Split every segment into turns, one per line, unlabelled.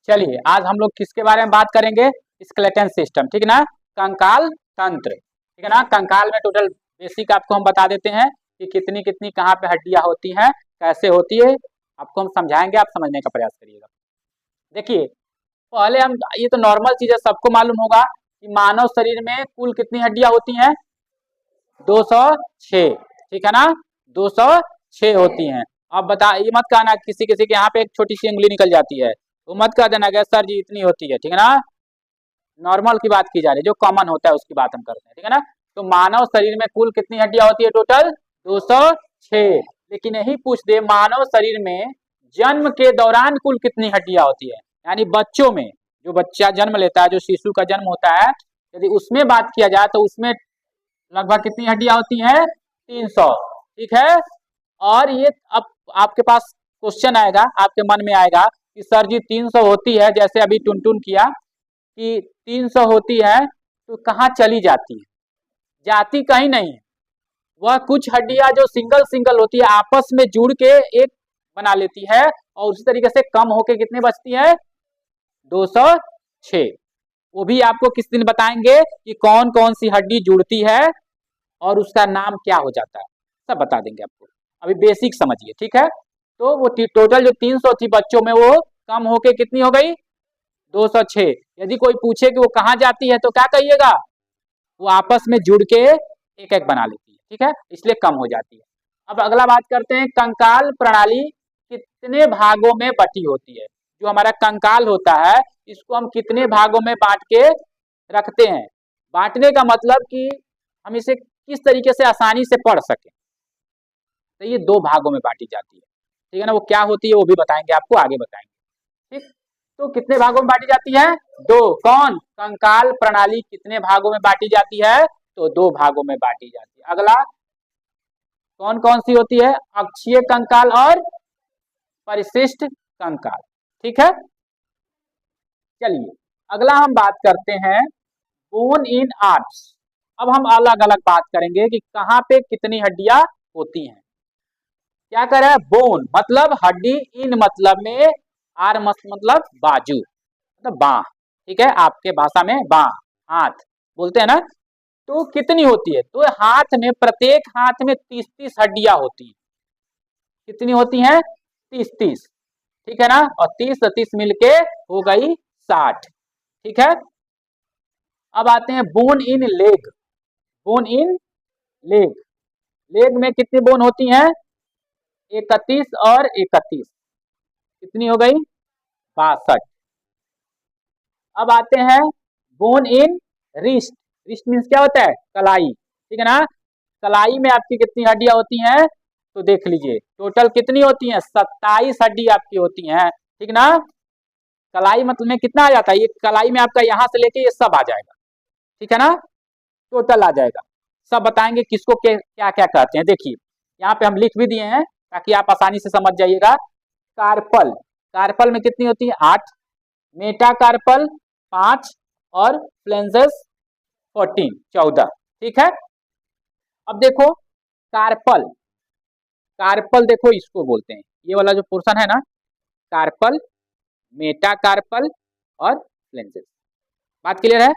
चलिए आज हम लोग किसके बारे में बात करेंगे? स्केलेटन सिस्टम, ठीक है ना, कंकाल तंत्र, ठीक है ना। कंकाल में टोटल बेसिक आपको हम बता देते हैं कि कितनी कितनी कहाँ पे हड्डियां होती हैं, कैसे होती है, आपको हम समझाएंगे, आप समझने का प्रयास करिएगा। देखिए पहले हम, ये तो नॉर्मल चीज है, सबको मालूम होगा कि मानव शरीर में कुल कितनी हड्डियां होती हैं? 206, ठीक है ना, 206 होती हैं। अब बता, ये मत कहना किसी किसी के यहाँ पे एक छोटी सी उंगली निकल जाती है, तो मत कह देना कि सर जी इतनी होती है, ठीक है ना। नॉर्मल की बात की जा रही है, जो कॉमन होता है उसकी बात हम करते हैं, ठीक है ना। तो मानव शरीर में कुल कितनी हड्डियां होती है? टोटल 206। लेकिन यही पूछ दे, मानव शरीर में जन्म के दौरान कुल कितनी हड्डियां होती है? यानी बच्चों में, जो बच्चा जन्म लेता है, जो शिशु का जन्म होता है, यदि उसमें बात किया जाए तो उसमें लगभग कितनी हड्डियां होती हैं? 300, ठीक है। और ये अब आपके पास क्वेश्चन आएगा, आपके मन में आएगा कि सर जी 300 होती है, जैसे अभी टुनटुन किया कि 300 होती है, तो कहाँ चली जाती है? जाती कहीं नहीं है, वह कुछ हड्डियां जो सिंगल सिंगल होती है आपस में जुड़ के एक बना लेती है, और उसी तरीके से कम होके कितने बचती है? 206। वो भी आपको किस दिन बताएंगे कि कौन कौन सी हड्डी जुड़ती है और उसका नाम क्या हो जाता है, सब बता देंगे आपको। अभी बेसिक समझिए, ठीक है। तो वो टोटल जो 300 थी बच्चों में, वो कम होके कितनी हो गई? 206। यदि कोई पूछे कि वो कहाँ जाती है तो क्या कहिएगा? वो आपस में जुड़ के एक एक बना लेती है, ठीक है, इसलिए कम हो जाती है। अब अगला बात करते हैं, कंकाल प्रणाली कितने भागों में बटी होती है? जो हमारा कंकाल होता है, इसको हम कितने भागों में बांट के रखते हैं? बांटने का मतलब कि हम इसे किस तरीके से आसानी से पढ़ सके, तो ये 2 भागों में बांटी जाती है, ठीक है ना। वो क्या होती है वो भी बताएंगे आपको, आगे बताएंगे, ठीक। तो कितने भागों में बांटी जाती है? 2। कौन? कंकाल प्रणाली कितने भागों में बांटी जाती है? तो 2 भागों में बांटी जाती है। अगला कौन कौन सी होती है? अक्षीय कंकाल और परिशिष्ट कंकाल, ठीक है। चलिए अगला हम बात करते हैं बोन इन आर्म्स। अब हम अलग अलग बात करेंगे कि कहाँ पे कितनी हड्डियां होती हैं। क्या कर रहा है? बोन मतलब हड्डी, इन मतलब में, आर्म मतलब बाजू, मतलब बाह, ठीक है, आपके भाषा में बाह, हाथ बोलते हैं ना। तो कितनी होती है? तो हाथ में, प्रत्येक हाथ में 30-30 हड्डियां होती हैं। कितनी होती हैं? 30-30, ठीक है ना। और 30 और 30 मिलके हो गई 60, ठीक है। अब आते हैं बोन इन लेग। बोन इन लेग, लेग में कितनी बोन होती हैं? 31 और 31, कितनी हो गई? 62। अब आते हैं बोन इन रिस्ट। रिस्ट मीन्स क्या होता है? कलाई, ठीक है ना। कलाई में आपकी कितनी हड्डियां होती हैं? तो देख लीजिए टोटल कितनी होती हैं? 27 हड्डी आपकी होती हैं, ठीक ना। कलाई मतलब में कितना आ जाता है? ये कलाई में आपका यहाँ से लेके ये सब आ जाएगा, ठीक है ना, टोटल आ जाएगा। सब बताएंगे किसको क्या क्या कहते हैं। देखिए यहाँ पे हम लिख भी दिए हैं ताकि आप आसानी से समझ जाइएगा। कार्पल, कार्पल में कितनी होती है? 8। मेटाकार्पल 5 और फ्लेंजेस 14, ठीक है। अब देखो कार्पल, कार्पल देखो इसको बोलते हैं, ये वाला जो पोर्शन है ना, कार्पल, मेटाकार्पल और फ्लेंजेस। बात क्लियर है?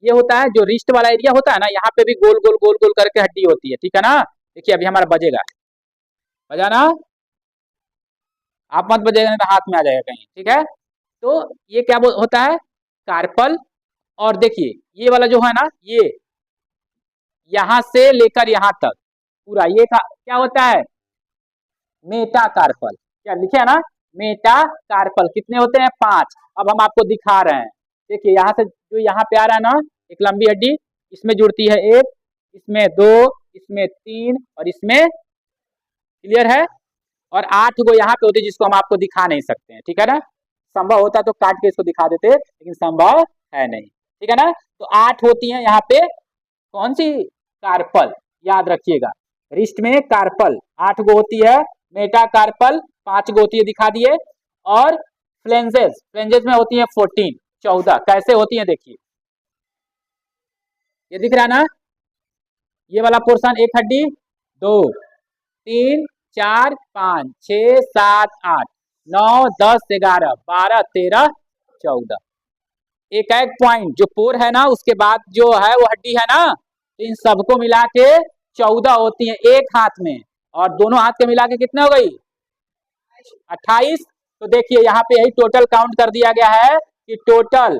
ये होता है जो रिस्ट वाला एरिया होता है ना, यहाँ पे भी गोल गोल गोल गोल करके हड्डी होती है, ठीक है ना। देखिए अभी हमारा बजेगा, बजाना, आप मत बजेगा नहीं तो हाथ में आ जाएगा कहीं, ठीक है। तो ये क्या होता है? कार्पल। और देखिए ये वाला जो है ना, ये यहां से लेकर यहां तक पूरा ये क्या होता है? मेटाकार्पल। क्या लिखे है ना? मेटाकार्पल। कितने होते हैं? 5। अब हम आपको दिखा रहे हैं, देखिए यहाँ से जो यहाँ पे आ रहा है ना, एक लंबी हड्डी, इसमें जुड़ती है 1, इसमें 2, इसमें 3 और इसमें, क्लियर है। और 8 गो यहाँ पे होती है जिसको हम आपको दिखा नहीं सकते हैं, ठीक है ना। संभव होता तो काट के इसको दिखा देते, लेकिन संभव है नहीं, ठीक है ना। तो 8 होती है यहाँ पे, कौन सी? कार्पल, याद रखिएगा। रिस्ट में कार्पल 8 गो होती है, मेटाकार्पल 5 गो होती है, दिखा दिए। और फ्लेंजेस, फ्लेंजेस में होती है 14। कैसे होती है? देखिए ये दिख रहा है ना, ये वाला पोर्शन, एक हड्डी, 2, 3, 4, 5, 6, 7, 8, 9, 10, 11, 12, 13, 14। एक एक पॉइंट जो पोर है ना, उसके बाद जो है वो हड्डी है ना, तो इन सबको मिला के 14 होती है एक हाथ में, और दोनों हाथ के मिला के कितने हो गई 28। तो देखिए यहाँ पे यही टोटल काउंट कर दिया गया है कि टोटल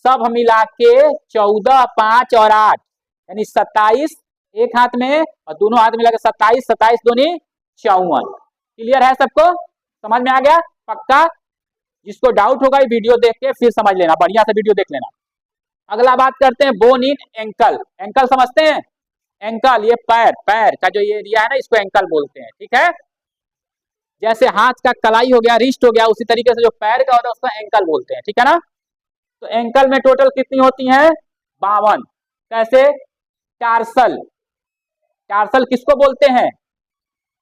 सब मिला के 14, 5 और 8 यानी 27 एक हाथ में, और दोनों हाथ मिला के 27, 27 दूनी 54। क्लियर है सबको, समझ में आ गया पक्का? जिसको डाउट होगा ये वीडियो देख के फिर समझ लेना, बढ़िया से वीडियो देख लेना। अगला बात करते हैं बोन इन एंकल। एंकल समझते हैं? एंकल ये पैर, पैर का जो ये एरिया है ना, इसको एंकल बोलते हैं, ठीक है। जैसे हाथ का कलाई हो गया, रिस्ट हो गया, उसी तरीके से जो पैर का होता है उसको एंकल बोलते हैं, ठीक है ना। तो एंकल में टोटल कितनी होती हैं 52। कैसे? टार्सल, टार्सल किसको बोलते हैं?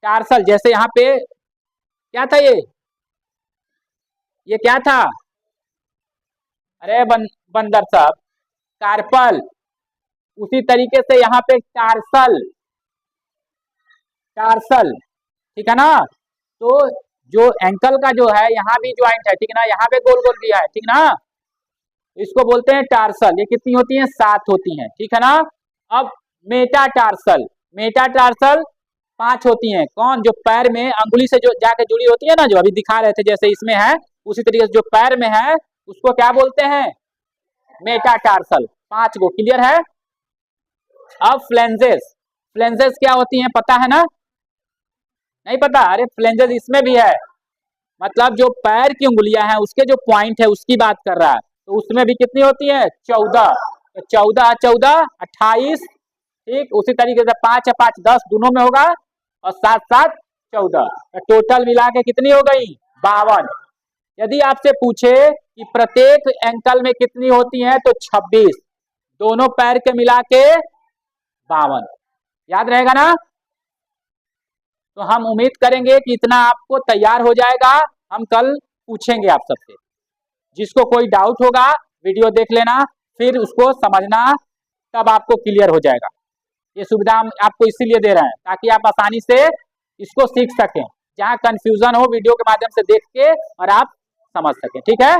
टार्सल जैसे यहाँ पे क्या था ये क्या था? अरे बंदर साहब, कार्पल। उसी तरीके से यहाँ पे टार्सल, टार्सल, ठीक है ना। तो जो एंकल का जो है यहाँ भी ज्वाइंट है, ठीक है ना, यहाँ पे गोल गोल भी है, ठीक ना, इसको बोलते हैं टार्सल। ये कितनी होती हैं 7 होती हैं, ठीक है ना। अब मेटाटार्सल, मेटाटार्सल 5 होती हैं। कौन? जो पैर में अंगुली से जो जाके जुड़ी होती है ना, जो अभी दिखा रहे थे जैसे इसमें है, उसी तरीके से जो पैर में है उसको क्या बोलते हैं मेटाटार्सल। 5 गो, क्लियर है। अब फ्लेंजेस, फ्लेंजेस क्या होती हैं पता है ना? नहीं पता? अरे फ्लेंजेस इसमें भी है, मतलब जो पैर की उंगलियां हैं उसके जो पॉइंट है उसकी बात कर रहा है। तो उसमें भी कितनी होती है 14। तो 14 14 28, ठीक। उसी तरीके से 5 है 5 10 दोनों में होगा, और 7 7 14, तो टोटल मिला के कितनी हो गई 52। यदि आपसे पूछे कि प्रत्येक एंकल में कितनी होती है तो 26, दोनों पैर के मिला के 52। याद रहेगा ना? तो हम उम्मीद करेंगे कि इतना आपको तैयार हो जाएगा, हम कल पूछेंगे आप सबसे। जिसको कोई डाउट होगा वीडियो देख लेना, फिर उसको समझना, तब आपको क्लियर हो जाएगा। ये सुविधा हम आपको इसीलिए दे रहे हैं ताकि आप आसानी से इसको सीख सकें। जहां कंफ्यूजन हो वीडियो के माध्यम से देख के और आप समझ सकें, ठीक है।